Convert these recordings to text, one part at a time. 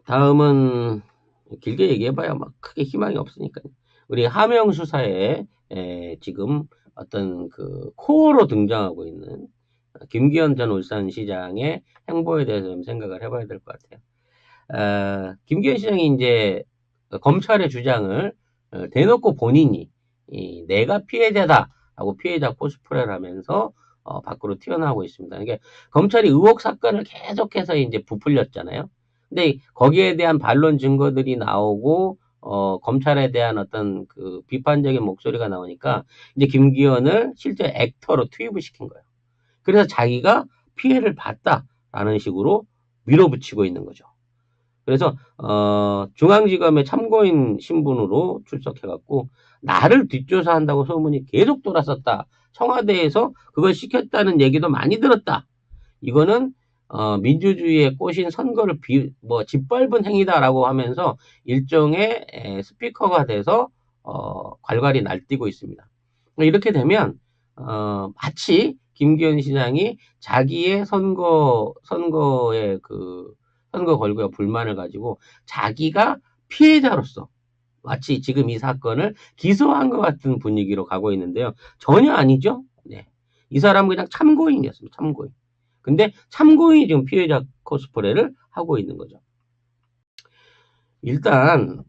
다음은 길게 얘기해봐야 막 크게 희망이 없으니까요. 우리 하명 수사에 지금 어떤 그 코어로 등장하고 있는 김기현 전 울산시장의 행보에 대해서 좀 생각을 해봐야 될 것 같아요. 김기현 시장이 이제 검찰의 주장을 대놓고 본인이 내가 피해자다라고 피해자 코스프레를 하면서 밖으로 튀어나오고 있습니다. 이게 검찰이 의혹 사건을 계속해서 이제 부풀렸잖아요. 근데 거기에 대한 반론 증거들이 나오고 검찰에 대한 어떤 그 비판적인 목소리가 나오니까 이제 김기현을 실제 액터로 투입을 시킨 거예요. 그래서 자기가 피해를 봤다라는 식으로 밀어붙이고 있는 거죠. 그래서 중앙지검의 참고인 신분으로 출석해갖고 나를 뒷조사한다고 소문이 계속 돌았었다. 청와대에서 그걸 시켰다는 얘기도 많이 들었다. 이거는 민주주의에 꼬신 선거를 짓밟은 행위다라고 하면서 일종의 스피커가 돼서 괄괄히 날뛰고 있습니다. 이렇게 되면 마치 김기현 시장이 자기의 선거에 선거 결과에 불만을 가지고 자기가 피해자로서 마치 지금 이 사건을 기소한 것 같은 분위기로 가고 있는데요. 전혀 아니죠. 네. 이 사람은 그냥 참고인이었습니다. 참고인. 근데 참고인이 지금 피해자 코스프레를 하고 있는 거죠. 일단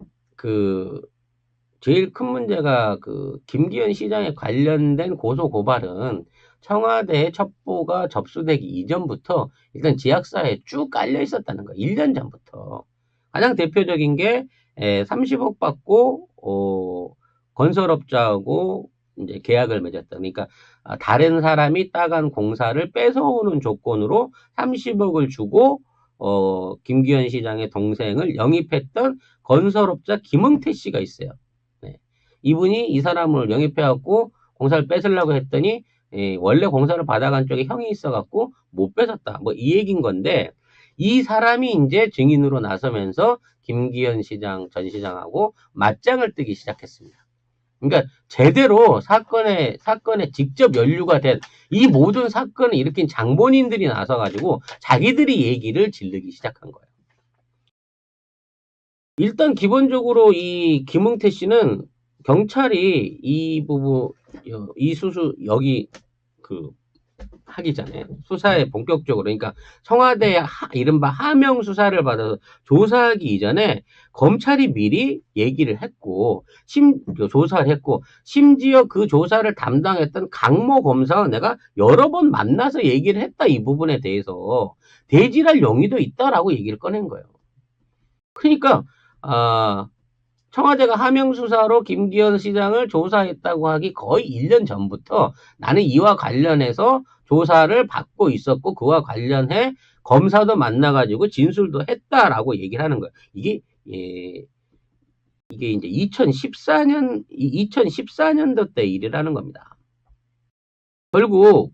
제일 큰 문제가 김기현 시장에 관련된 고소 고발은 청와대의 첩보가 접수되기 이전부터 일단 지약사에 쭉 깔려 있었다는 거예요. 1년 전부터. 가장 대표적인 게 30억 받고 건설업자하고 이제 계약을 맺었다. 그러니까 다른 사람이 따간 공사를 뺏어오는 조건으로 30억을 주고 김기현 시장의 동생을 영입했던 건설업자 김응태 씨가 있어요. 네. 이분이 이 사람을 영입해갖고 공사를 뺏으려고 했더니 원래 공사를 받아간 쪽에 형이 있어갖고 못 뺏었다. 뭐 이 얘기인 건데 이 사람이 이제 증인으로 나서면서 김기현 시장 전 시장하고 맞짱을 뜨기 시작했습니다. 그러니까 제대로 사건에 직접 연루가 된 이 모든 사건을 일으킨 장본인들이 나서가지고 자기들이 얘기를 지르기 시작한 거예요. 일단 기본적으로 이 김응태 씨는 경찰이 이 부분 이 수수 여기 하기 전에 수사에 본격적으로 그러니까 청와대 이른바 하명 수사를 받아서 조사하기 이전에 검찰이 미리 얘기를 했고 조사를 했고 심지어 그 조사를 담당했던 강모 검사와 내가 여러 번 만나서 얘기를 했다. 이 부분에 대해서 대질할 용의도 있다라고 얘기를 꺼낸 거예요. 그러니까 청와대가 하명 수사로 김기현 시장을 조사했다고 하기 거의 1년 전부터 나는 이와 관련해서 조사를 받고 있었고 그와 관련해 검사도 만나가지고 진술도 했다라고 얘기를 하는 거예요. 이게 이제 2014년도 때 일이라는 겁니다. 결국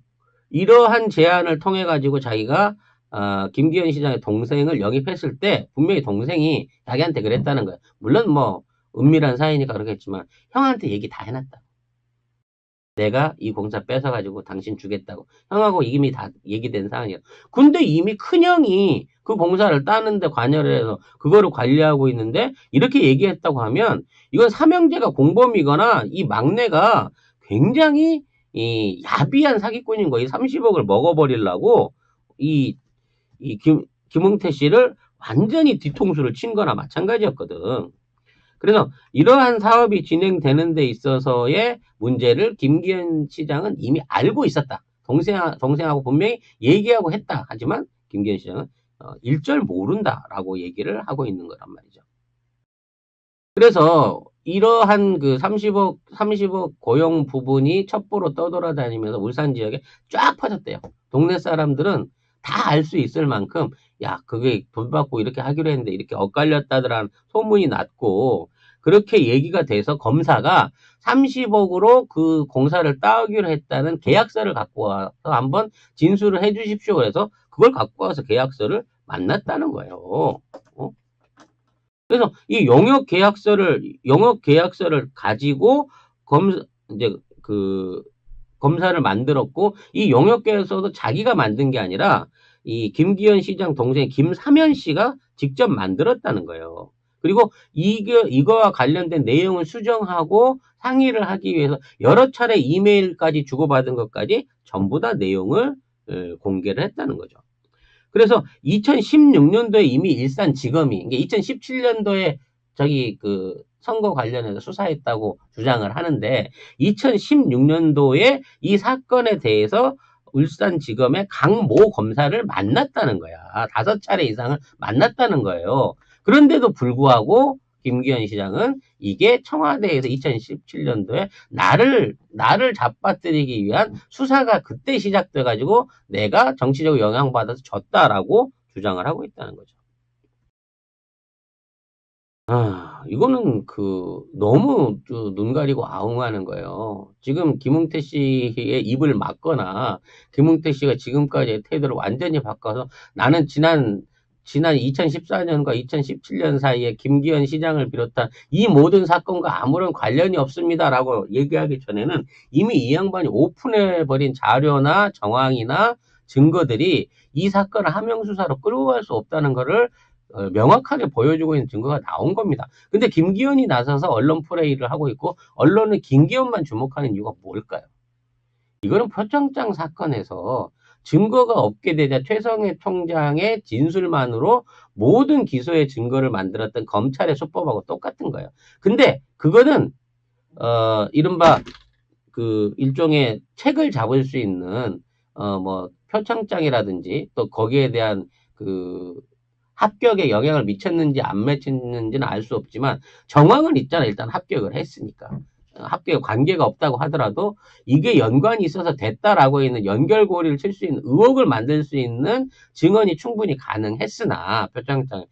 이러한 제안을 통해 가지고 자기가 김기현 시장의 동생을 영입했을 때 분명히 동생이 자기한테 그랬다는 거예요. 물론 뭐 은밀한 사이니까 그러겠지만 형한테 얘기 다 해놨다. 내가 이 공사 뺏어가지고 당신 주겠다고. 형하고 이미 다 얘기된 사안이야. 근데 이미 큰형이 그 공사를 따는데 관여를 해서 그거를 관리하고 있는데 이렇게 얘기했다고 하면 이건 삼형제가 공범이거나 이 막내가 굉장히 야비한 사기꾼인 거예요. 30억을 먹어버리려고 김응태 씨를 완전히 뒤통수를 친 거나 마찬가지였거든. 그래서 이러한 사업이 진행되는 데 있어서의 문제를 김기현 시장은 이미 알고 있었다. 동생하고 분명히 얘기하고 했다. 하지만 김기현 시장은 일절 모른다라고 얘기를 하고 있는 거란 말이죠. 그래서 이러한 30억 고용 부분이 첩보로 떠돌아다니면서 울산 지역에 쫙 퍼졌대요. 동네 사람들은 다 알 수 있을 만큼 야 그게 돈 받고 이렇게 하기로 했는데 이렇게 엇갈렸다더란 소문이 났고 그렇게 얘기가 돼서 검사가 30억으로 그 공사를 따기로 했다는 계약서를 갖고 와서 한번 진술을 해 주십시오. 그래서 그걸 갖고 와서 계약서를 만났다는 거예요. 그래서 이 영역 계약서를 가지고 검사를 만들었고 이 영역 계약서도 자기가 만든 게 아니라 이 김기현 시장 동생 김사면 씨가 직접 만들었다는 거예요. 그리고 이거와 관련된 내용을 수정하고 상의를 하기 위해서 여러 차례 이메일까지 주고받은 것까지 전부 다 내용을 공개를 했다는 거죠. 그래서 2016년도에 이미 일산지검이, 그러니까 2017년도에 저기 그 선거 관련해서 수사했다고 주장을 하는데 2016년도에 이 사건에 대해서 울산지검의 강모 검사를 만났다는 거야. 5차례 이상을 만났다는 거예요. 그런데도 불구하고 김기현 시장은 이게 청와대에서 2017년도에 나를 잡아뜨리기 위한 수사가 그때 시작돼가지고 내가 정치적으로 영향받아서 졌다라고 주장을 하고 있다는 거죠. 이거는 너무 눈 가리고 아웅하는 거예요. 지금 김웅태 씨의 입을 막거나, 김웅태 씨가 지금까지의 태도를 완전히 바꿔서 나는 지난 2014년과 2017년 사이에 김기현 시장을 비롯한 이 모든 사건과 아무런 관련이 없습니다라고 얘기하기 전에는 이미 이 양반이 오픈해버린 자료나 정황이나 증거들이 이 사건을 함명수사로 끌고 갈 수 없다는 거를 명확하게 보여주고 있는 증거가 나온 겁니다. 근데 김기현이 나서서 언론 플레이를 하고 있고 언론은 김기현만 주목하는 이유가 뭘까요? 이거는 표창장 사건에서 증거가 없게 되자 최성해 총장의 진술만으로 모든 기소의 증거를 만들었던 검찰의 수법하고 똑같은 거예요. 근데 그거는 이른바 일종의 책을 잡을 수 있는 뭐 표창장이라든지 또 거기에 대한 합격에 영향을 미쳤는지 안 미쳤는지는 알 수 없지만 정황은 있잖아. 일단 합격을 했으니까. 합격에 관계가 없다고 하더라도 이게 연관이 있어서 됐다라고 있는 연결고리를 칠 수 있는 의혹을 만들 수 있는 증언이 충분히 가능했으나 표창장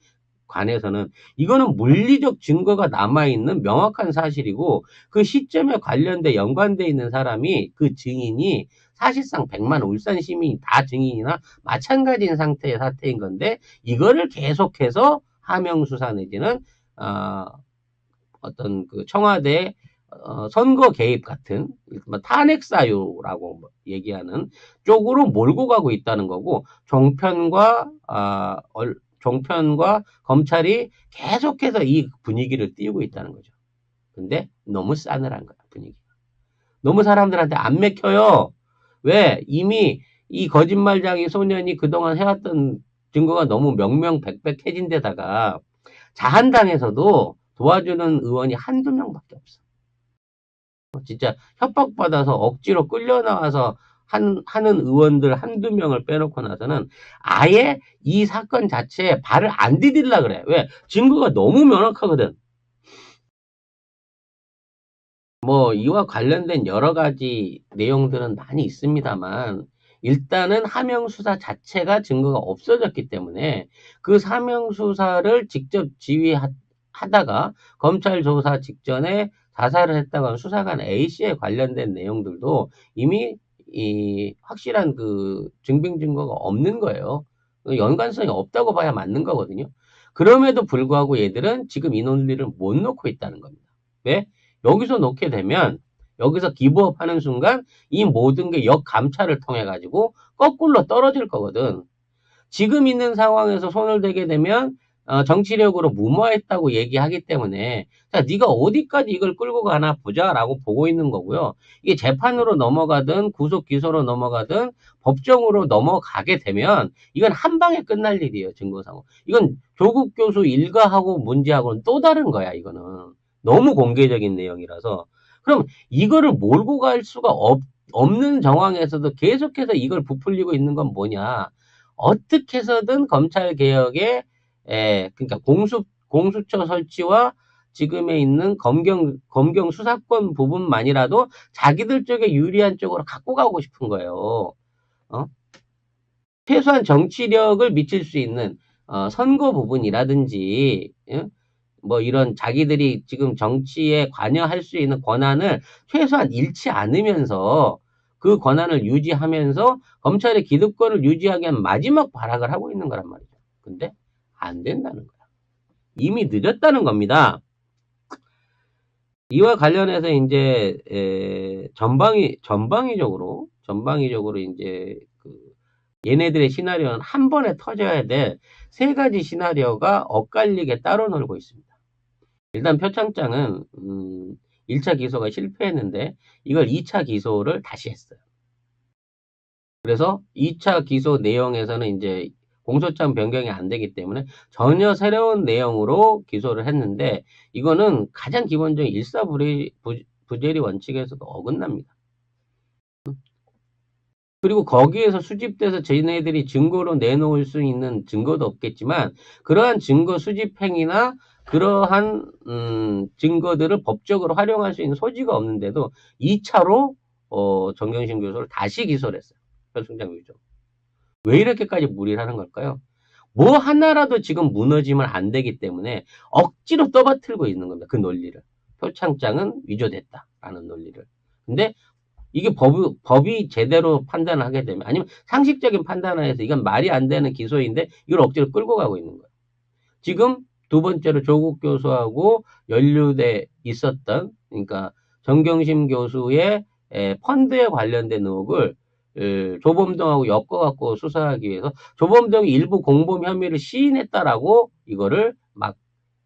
관해서는 이거는 물리적 증거가 남아있는 명확한 사실이고 그 시점에 관련돼 연관돼 있는 사람이 그 증인이 사실상 100만 울산 시민이 다 증인이나 마찬가지인 상태의 사태인 건데 이거를 계속해서 하명수사 내지는 어떤 청와대 선거 개입 같은 탄핵 사유라고 얘기하는 쪽으로 몰고 가고 있다는 거고 종편과 검찰이 계속해서 이 분위기를 띄우고 있다는 거죠. 근데 너무 싸늘한 거야, 분위기가. 너무 사람들한테 안 맥혀요. 왜? 이미 이 거짓말쟁이 소년이 그동안 해왔던 증거가 너무 명명백백해진 데다가 자한당에서도 도와주는 의원이 한두 명밖에 없어. 진짜 협박받아서 억지로 끌려나와서 하는 의원들 한두 명을 빼놓고 나서는 아예 이 사건 자체에 발을 안 디딜라 그래. 왜? 증거가 너무 명확하거든. 뭐 이와 관련된 여러 가지 내용들은 많이 있습니다만 일단은 하명수사 자체가 증거가 없어졌기 때문에 그 사명수사를 직접 지휘하다가 검찰 조사 직전에 자살을 했다고 하는 수사관 A씨에 관련된 내용들도 이미 확실한 증빙 증거가 없는 거예요. 연관성이 없다고 봐야 맞는 거거든요. 그럼에도 불구하고 얘들은 지금 이 논리를 못 놓고 있다는 겁니다. 왜? 여기서 놓게 되면 여기서 기부업 하는 순간 이 모든 게 역감찰을 통해 가지고 거꾸로 떨어질 거거든. 지금 있는 상황에서 손을 대게 되면 정치력으로 무모했다고 얘기하기 때문에 자, 네가 어디까지 이걸 끌고 가나 보자라고 보고 있는 거고요. 이게 재판으로 넘어가든 구속 기소로 넘어가든 법정으로 넘어가게 되면 이건 한 방에 끝날 일이에요. 증거상으로. 이건 조국 교수 일가하고 문제하고는 또 다른 거야. 이거는. 너무 공개적인 내용이라서. 그럼 이거를 몰고 갈 수가 없는 정황에서도 계속해서 이걸 부풀리고 있는 건 뭐냐. 어떻게 해서든 검찰 개혁에 그러니까 공수처 설치와 지금에 있는 검경 수사권 부분만이라도 자기들 쪽에 유리한 쪽으로 갖고 가고 싶은 거예요. 최소한 정치력을 미칠 수 있는 선거 부분이라든지 뭐 이런 자기들이 지금 정치에 관여할 수 있는 권한을 최소한 잃지 않으면서 그 권한을 유지하면서 검찰의 기득권을 유지하기 위한 마지막 발악을 하고 있는 거란 말이죠. 근데 안 된다는 거야. 이미 늦었다는 겁니다. 이와 관련해서 이제 전방위적으로 이제 얘네들의 시나리오는 한 번에 터져야 될 세 가지 시나리오가 엇갈리게 따로 놀고 있습니다. 일단 표창장은 1차 기소가 실패했는데 이걸 2차 기소를 다시 했어요. 그래서 2차 기소 내용에서는 이제 공소장 변경이 안 되기 때문에 전혀 새로운 내용으로 기소를 했는데 이거는 가장 기본적인 일사부재리 원칙에서도 어긋납니다. 그리고 거기에서 수집돼서 쟤네들이 증거로 내놓을 수 있는 증거도 없겠지만 그러한 증거 수집 행위나 그러한 증거들을 법적으로 활용할 수 있는 소지가 없는데도 2차로 정경심 교수를 다시 기소를 했어요. 표창장 위조. 왜 이렇게까지 무리를 하는 걸까요? 뭐 하나라도 지금 무너지면 안 되기 때문에 억지로 떠받들고 있는 겁니다. 그 논리를. 표창장은 위조됐다라는 논리를. 근데 이게 법이 제대로 판단을 하게 되면, 아니면 상식적인 판단을 해서 이건 말이 안 되는 기소인데 이걸 억지로 끌고 가고 있는 거예요. 지금 두 번째로 조국 교수하고 연루돼 있었던, 그러니까 정경심 교수의 펀드에 관련된 의혹을 조범동하고 엮어갖고 수사하기 위해서 조범동이 일부 공범 혐의를 시인했다라고 이거를 막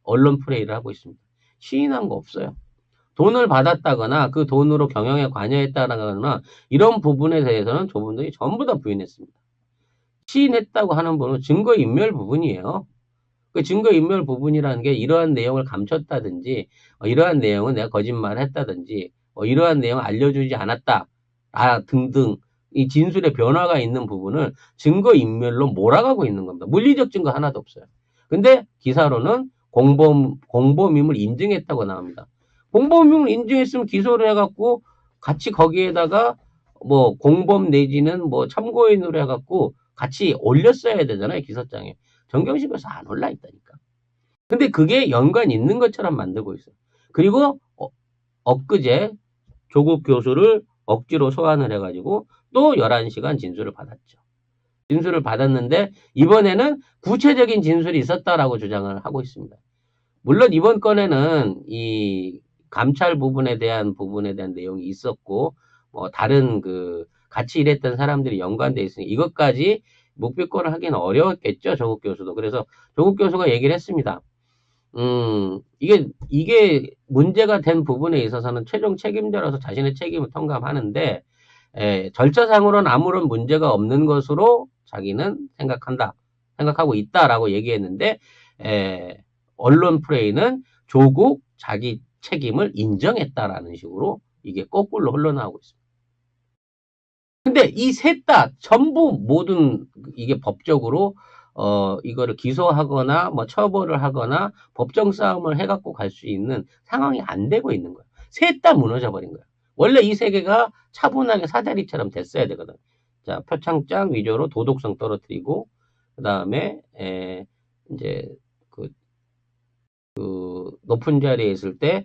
언론 프레이를 하고 있습니다. 시인한 거 없어요. 돈을 받았다거나 그 돈으로 경영에 관여했다거나 이런 부분에 대해서는 조범동이 전부 다 부인했습니다. 시인했다고 하는 부분은 증거인멸 부분이에요. 그 증거인멸 부분이라는 게 이러한 내용을 감췄다든지 이러한 내용은 내가 거짓말을 했다든지 이러한 내용을 알려주지 않았다 등등 이 진술의 변화가 있는 부분을 증거인멸로 몰아가고 있는 겁니다. 물리적 증거 하나도 없어요. 근데 기사로는 공범임을 인증했다고 나옵니다. 공범임을 인증했으면 기소를 해갖고 같이 거기에다가 뭐 공범 내지는 뭐 참고인으로 해갖고 같이 올렸어야 되잖아요. 기소장에. 정경심에서 안 올라있다니까. 근데 그게 연관 있는 것처럼 만들고 있어요. 그리고 엊그제 조국 교수를 억지로 소환을 해가지고 또 11시간 진술을 받았죠. 진술을 받았는데 이번에는 구체적인 진술이 있었다라고 주장을 하고 있습니다. 물론 이번 건에는 이 감찰 부분에 대한 내용이 있었고 뭐 다른 그 같이 일했던 사람들이 연관돼 있으니 이것까지 묵비권을 하기는 어려웠겠죠. 조국 교수도. 그래서 조국 교수가 얘기를 했습니다. 이게 문제가 된 부분에 있어서는 최종 책임자로서 자신의 책임을 통감하는데, 절차상으로는 아무런 문제가 없는 것으로 자기는 생각하고 있다라고 얘기했는데, 언론 프레이는 조국 자기 책임을 인정했다라는 식으로 이게 거꾸로 흘러나오고 있습니다. 근데 이 셋 다 전부 모든 이게 법적으로 이거를 기소하거나 뭐 처벌을 하거나 법정 싸움을 해갖고 갈 수 있는 상황이 안 되고 있는 거예요. 셋 다 무너져 버린 거예요. 원래 이 세 개가 차분하게 사다리처럼 됐어야 되거든. 자, 표창장 위조로 도덕성 떨어뜨리고 그 다음에 이제 그 높은 자리에 있을 때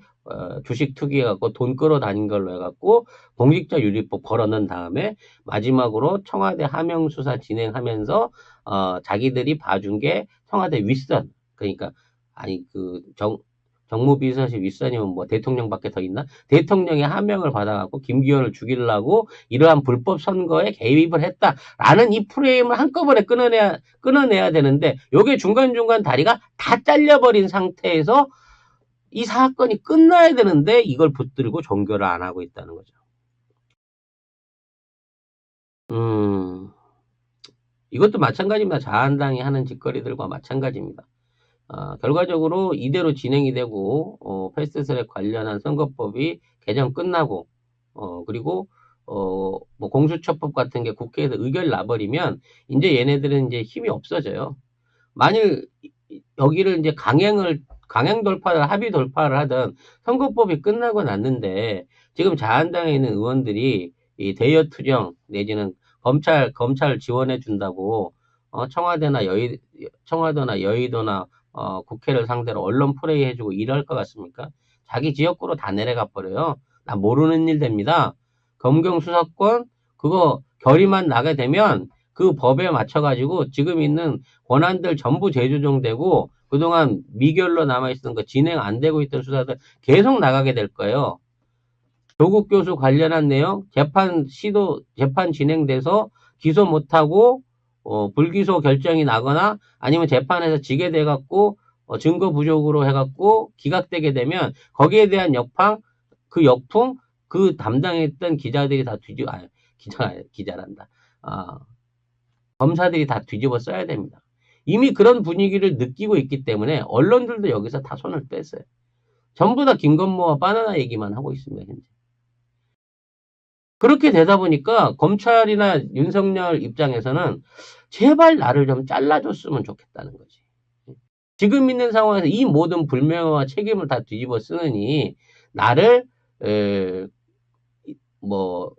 주식 투기해갖고 돈 끌어다닌 걸로 해갖고 공직자 윤리법 걸어놓은 다음에 마지막으로 청와대 하명 수사 진행하면서 자기들이 봐준 게 청와대 윗선, 그러니까 아니 그 정무비서실 윗선이면 뭐 대통령밖에 더 있나? 대통령의 하명을 받아갖고 김기현을 죽이려고 이러한 불법 선거에 개입을 했다라는 이 프레임을 한꺼번에 끊어내야 되는데 요게 중간중간 다리가 다 잘려버린 상태에서 이 사건이 끝나야 되는데 이걸 붙들고 종결을 안 하고 있다는 거죠. 이것도 마찬가지입니다. 자한당이 하는 짓거리들과 마찬가지입니다. 결과적으로 이대로 진행이 되고 패스트트랙 관련한 선거법이 개정 끝나고 그리고 뭐 공수처법 같은 게 국회에서 의결 나버리면 이제 얘네들은 이제 힘이 없어져요. 만일 여기를 이제 강행 돌파를 합의 돌파를 하던 선거법이 끝나고 났는데 지금 자한당에 있는 의원들이 이 대여 투정 내지는 검찰 지원해 준다고 청와대나 여의도나 국회를 상대로 언론 프레이 해주고 이럴 것 같습니까? 자기 지역구로 다 내려가 버려요. 나 모르는 일 됩니다. 검경 수사권 그거 결의만 나게 되면 그 법에 맞춰가지고 지금 있는 권한들 전부 재조정되고 그동안 미결로 남아있던 거 진행 안 되고 있던 수사들 계속 나가게 될 거예요. 조국 교수 관련한 내용 재판 진행돼서 기소 못하고 불기소 결정이 나거나 아니면 재판에서 지게 돼갖고 증거 부족으로 해갖고 기각되게 되면 거기에 대한 역풍 그 담당했던 기자들이 다 기자란다. 검사들이 다 뒤집어 써야 됩니다. 이미 그런 분위기를 느끼고 있기 때문에 언론들도 여기서 다 손을 뺐어요. 전부 다 김건모와 바나나 얘기만 하고 있습니다. 현재. 그렇게 되다 보니까 검찰이나 윤석열 입장에서는 제발 나를 좀 잘라줬으면 좋겠다는 거지. 지금 있는 상황에서 이 모든 불명예와 책임을 다 뒤집어 쓰느니 나를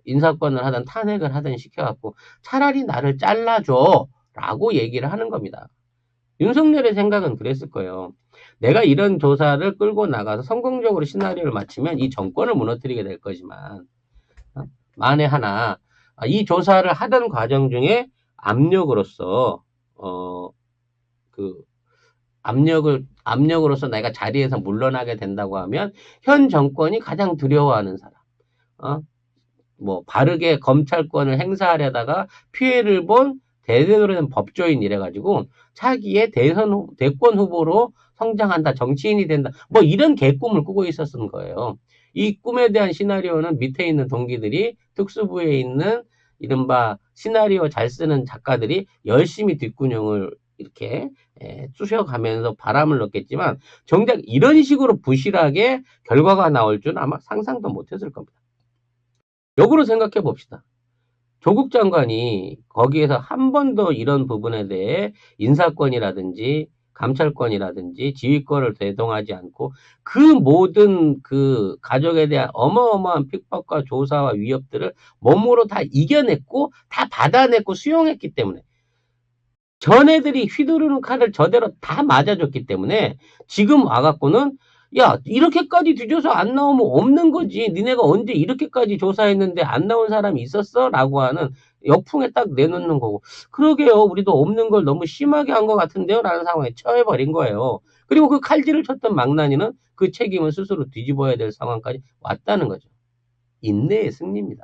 인사권을 하든 탄핵을 하든 시켜갖고 차라리 나를 잘라줘 라고 얘기를 하는 겁니다. 윤석열의 생각은 그랬을 거예요. 내가 이런 조사를 끌고 나가서 성공적으로 시나리오를 마치면 이 정권을 무너뜨리게 될 거지만 만에 하나 이 조사를 하던 과정 중에 압력으로서 압력으로서 내가 자리에서 물러나게 된다고 하면 현 정권이 가장 두려워하는 사람, 바르게 검찰권을 행사하려다가 피해를 본 대대로 된 법조인 이래가지고 차기의 대권 후보로 성장한다, 정치인이 된다, 이런 개꿈을 꾸고 있었던 거예요. 이 꿈에 대한 시나리오는 밑에 있는 동기들이 특수부에 있는 이른바 시나리오 잘 쓰는 작가들이 열심히 뒷구녕을 이렇게 쑤셔가면서 바람을 넣겠지만 정작 이런 식으로 부실하게 결과가 나올 줄은 아마 상상도 못했을 겁니다. 역으로 생각해 봅시다. 조국 장관이 거기에서 한 번도 이런 부분에 대해 인사권이라든지 감찰권이라든지 지휘권을 대동하지 않고 그 모든 그 가족에 대한 어마어마한 핍박과 조사와 위협들을 몸으로 다 이겨냈고 다 받아냈고 수용했기 때문에 전애들이 휘두르는 칼을 저대로 다 맞아줬기 때문에 지금 와갖고는 야 이렇게까지 뒤져서 안 나오면 없는 거지. 니네가 언제 이렇게까지 조사했는데 안 나온 사람이 있었어? 라고 하는 역풍에 딱 내놓는 거고 그러게요. 우리도 없는 걸 너무 심하게 한 것 같은데요? 라는 상황에 처해버린 거예요. 그리고 그 칼질을 쳤던 망나니는 그 책임을 스스로 뒤집어야 될 상황까지 왔다는 거죠. 인내의 승리입니다.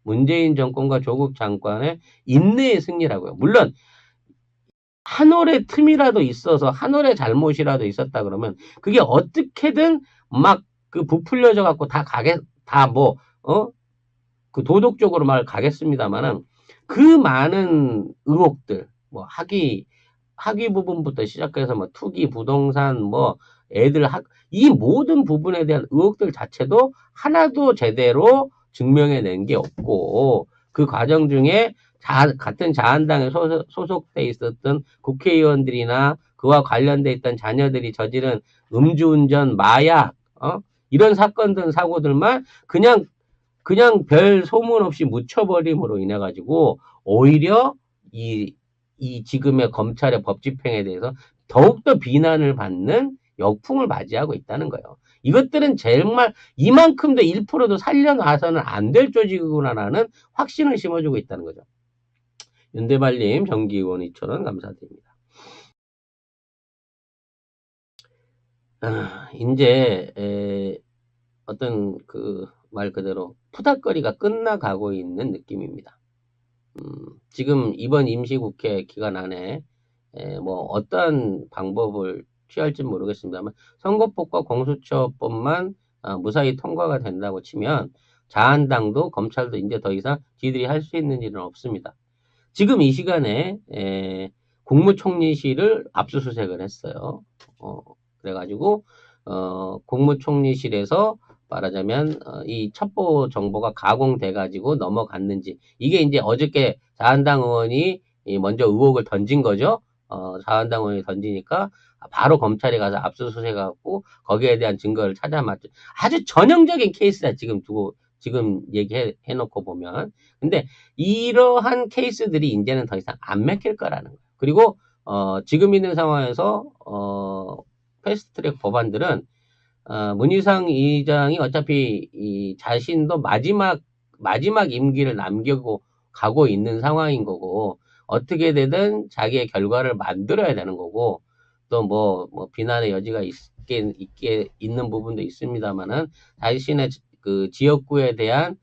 문재인 정권과 조국 장관의 인내의 승리라고요. 물론 한 올의 틈이라도 있어서 한 올의 잘못이라도 있었다 그러면 그게 어떻게든 막 그 부풀려져 갖고 그 도덕적으로 말 가겠습니다만은 그 많은 의혹들 학위 부분부터 시작해서 투기 부동산 이 모든 부분에 대한 의혹들 자체도 하나도 제대로 증명해낸 게 없고 그 과정 중에 같은 자한당에 소속돼 있었던 국회의원들이나 그와 관련돼 있던 자녀들이 저지른 음주운전, 마약, 이런 사건들, 사고들만 그냥 별 소문 없이 묻혀버림으로 인해 가지고 오히려 이 지금의 검찰의 법 집행에 대해서 더욱더 비난을 받는 역풍을 맞이하고 있다는 거예요. 이것들은 정말 이만큼도 1%도 살려놔서는 안 될 조직이구나라는 확신을 심어주고 있다는 거죠. 윤대발님, 정기의원 2,000원 감사드립니다. 이제 어떤 말 그대로 푸닥거리가 끝나가고 있는 느낌입니다. 지금 이번 임시국회 기간 안에 어떤 방법을 취할지 모르겠습니다만 선거법과 공수처법만 무사히 통과가 된다고 치면 자한당도 검찰도 이제 더 이상 지들이 할 수 있는 일은 없습니다. 지금 이 시간에 국무총리실을 압수수색을 했어요. 그래가지고 국무총리실에서 말하자면 이 첩보 정보가 가공돼가지고 넘어갔는지 이게 이제 어저께 자한당 의원이 먼저 의혹을 던진 거죠. 자한당 의원이 던지니까 바로 검찰에 가서 압수수색하고 거기에 대한 증거를 찾아맞죠. 아주 전형적인 케이스다 지금 얘기해놓고 보면. 근데 이러한 케이스들이 이제는 더 이상 안 맥힐 거라는 거예요. 그리고 지금 있는 상황에서 패스트트랙 법안들은 문희상 의장이 어차피 자신도 마지막 임기를 남기고 가고 있는 상황인 거고 어떻게 되든 자기의 결과를 만들어야 되는 거고 또 비난의 여지가 있는 부분도 있습니다만은 자신의 그 지역구에 대한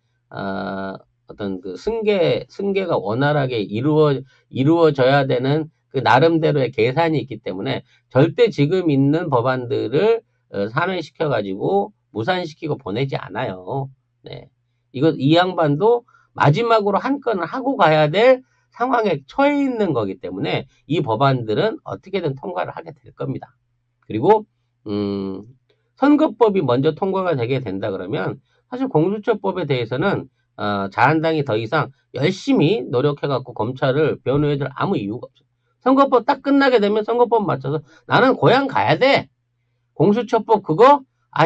어떤 그 승계가 원활하게 이루어져야 되는 그 나름대로의 계산이 있기 때문에 절대 지금 있는 법안들을 산회시켜가지고 무산시키고 보내지 않아요. 네. 이 양반도 마지막으로 한 건을 하고 가야 될 상황에 처해 있는 거기 때문에 이 법안들은 어떻게든 통과를 하게 될 겁니다. 그리고, 선거법이 먼저 통과가 되게 된다 그러면 사실 공수처법에 대해서는 자한당이 더 이상 열심히 노력해갖고 검찰을 변호해야 될 아무 이유가 없어요. 선거법 딱 끝나게 되면 선거법 맞춰서 나는 고향 가야 돼. 공수처법 그거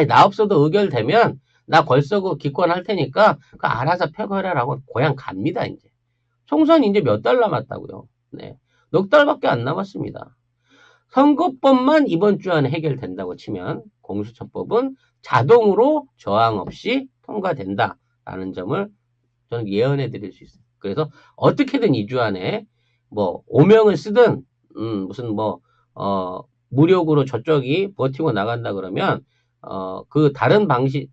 나 없어도 의결되면 나 걸서고 기권할 테니까 그 알아서 펴거라라고 고향 갑니다. 이제 총선 이제 몇 달 남았다고요. 네, 넉 달밖에 안 남았습니다. 선거법만 이번 주 안에 해결된다고 치면 공수처법은 자동으로 저항 없이 통과된다라는 점을 저는 예언해 드릴 수 있어요. 그래서 어떻게든 2주 안에 뭐 오명을 쓰든 무슨 무력으로 저쪽이 버티고 나간다 그러면 그 다른 방식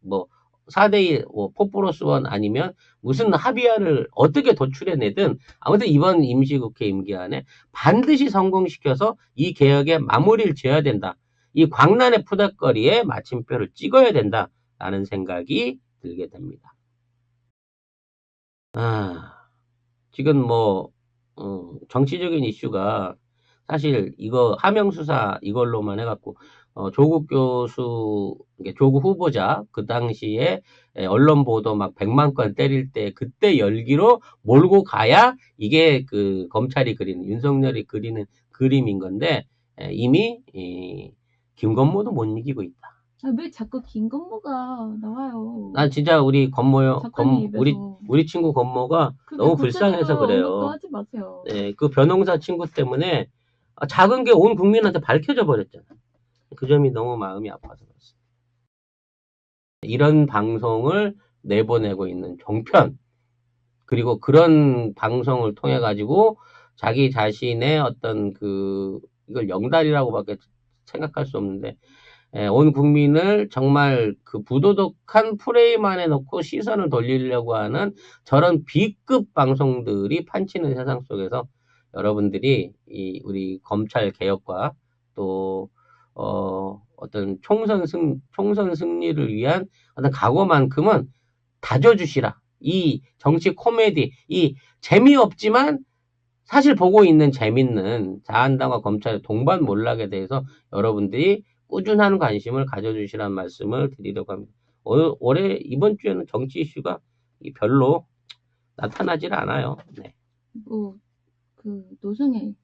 4대1 4+1 아니면 무슨 합의안을 어떻게 도출해내든 아무튼 이번 임시국회 임기 안에 반드시 성공시켜서 이 개혁에 마무리를 지어야 된다. 이 광란의 푸닥거리에 마침표를 찍어야 된다라는 생각이 들게 됩니다. 지금 정치적인 이슈가 사실 이거 하명수사 이걸로만 해갖고 조국 교수, 조국 후보자 그 당시에 언론 보도 막 100만 건 때릴 때 그때 열기로 몰고 가야 이게 그 검찰이 그리는 윤석열이 그리는 그림인 건데 이미 김건모도 못 이기고 있다. 왜 자꾸 김건모가 나와요? 난 진짜 우리 작가님 입에서. 우리 친구 건모가 너무 불쌍해서 언급도 그래요. 하지 마세요. 네, 그 변호사 친구 때문에 작은 게 온 국민한테 밝혀져 버렸잖아. 그 점이 너무 마음이 아파서 그렇습니다. 이런 방송을 내보내고 있는 종편, 그리고 그런 방송을 통해 가지고 자기 자신의 어떤 이걸 영달이라고밖에 생각할 수 없는데 온 국민을 정말 그 부도덕한 프레임 안에 놓고 시선을 돌리려고 하는 저런 B급 방송들이 판치는 세상 속에서 여러분들이 우리 검찰 개혁과 또 어떤 총선 승리를 위한 어떤 각오만큼은 다져주시라. 이 정치 코미디, 이 재미없지만 사실 보고 있는 재밌는 자한당과 검찰의 동반몰락에 대해서 여러분들이 꾸준한 관심을 가져주시라는 말씀을 드리려고 합니다. 올해 이번 주에는 정치 이슈가 별로 나타나질 않아요. 네. 노승일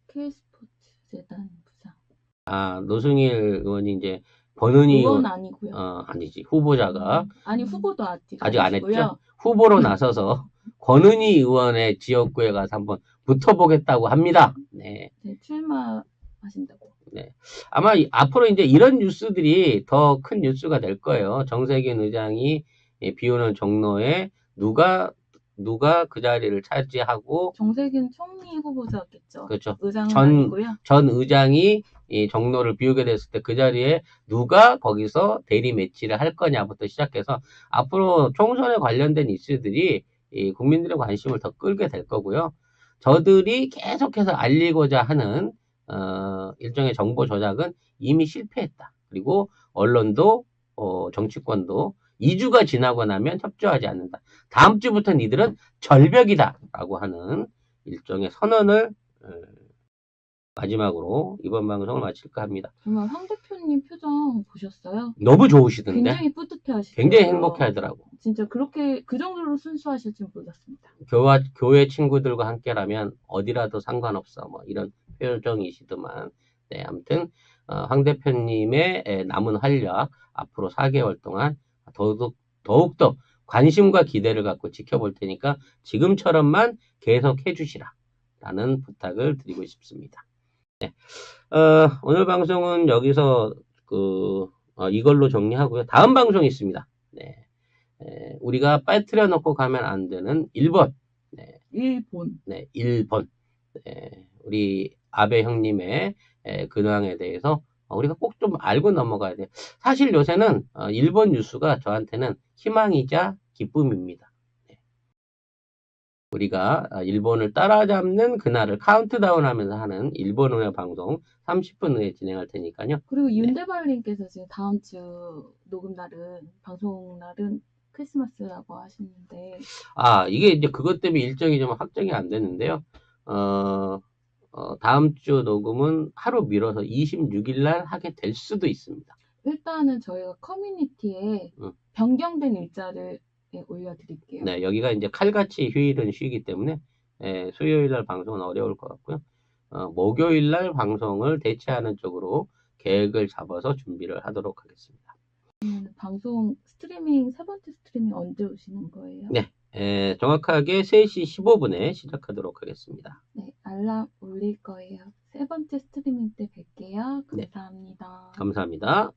K스포츠 재단 부상. 노승일 의원이 이제 권은희 의원 아니고요. 아니지 후보자가 아니 후보도 아직 안 했죠. 후보로 나서서 권은희 의원의 지역구에 가서 한번 붙어보겠다고 합니다. 네. 네, 출마하신다고. 네. 아마 앞으로 이제 이런 뉴스들이 더 큰 뉴스가 될 거예요. 정세균 의장이 비오는 종로에 누가 그 자리를 차지하고 정세균 총리 후보자겠죠. 그렇죠. 의장은 아니고요. 전 의장이 이 종로를 비우게 됐을 때 그 자리에 누가 거기서 대리 매치를 할 거냐부터 시작해서 앞으로 총선에 관련된 이슈들이 이 국민들의 관심을 더 끌게 될 거고요. 저들이 계속해서 알리고자 하는 일종의 정보 조작은 이미 실패했다. 그리고 언론도 정치권도 2주가 지나고 나면 협조하지 않는다. 다음 주부터 니들은 절벽이다 라고 하는 일종의 선언을 마지막으로 이번 방송을 마칠까 합니다. 정말 황 대표님 표정 보셨어요? 너무 좋으시던데? 굉장히 뿌듯해 하시더라고요. 굉장히 행복해 하더라고. 진짜 그렇게 그 정도로 순수하실 줄 몰랐습니다. 교회 친구들과 함께라면 어디라도 상관없어 이런 표정이시더만. 네, 아무튼 황 대표님의 남은 활약 앞으로 4개월 동안 더욱더 관심과 기대를 갖고 지켜볼 테니까 지금처럼만 계속 해주시라 라는 부탁을 드리고 싶습니다. 네. 오늘 방송은 여기서 이걸로 정리하고요. 다음 방송이 있습니다. 네. 우리가 빠뜨려 놓고 가면 안 되는 1번. 네. 1번. 네, 1번. 네, 우리 아베 형님의 근황에 대해서 우리가 꼭 좀 알고 넘어가야 돼요. 사실 요새는 일본 뉴스가 저한테는 희망이자 기쁨입니다. 우리가 일본을 따라잡는 그날을 카운트다운 하면서 하는 일본 응애 방송 30분 후에 진행할 테니까요. 그리고 윤대발님께서 지금 다음 주 녹음 날은, 방송 날은 크리스마스라고 하시는데, 이게 이제 그것 때문에 일정이 좀 확정이 안 됐는데요. 다음 주 녹음은 하루 미뤄서 26일 날 하게 될 수도 있습니다. 일단은 저희가 커뮤니티에 변경된 일자를 올려드릴게요. 네, 여기가 이제 칼같이 휴일은 쉬기 때문에 수요일 날 방송은 어려울 것 같고요. 목요일 날 방송을 대체하는 쪽으로 계획을 잡아서 준비를 하도록 하겠습니다. 방송 스트리밍, 세 번째 스트리밍 언제 오시는 거예요? 네, 정확하게 3시 15분에 시작하도록 하겠습니다. 네, 알람 올릴 거예요. 세 번째 스트리밍 때 뵐게요. 네. 감사합니다. 감사합니다.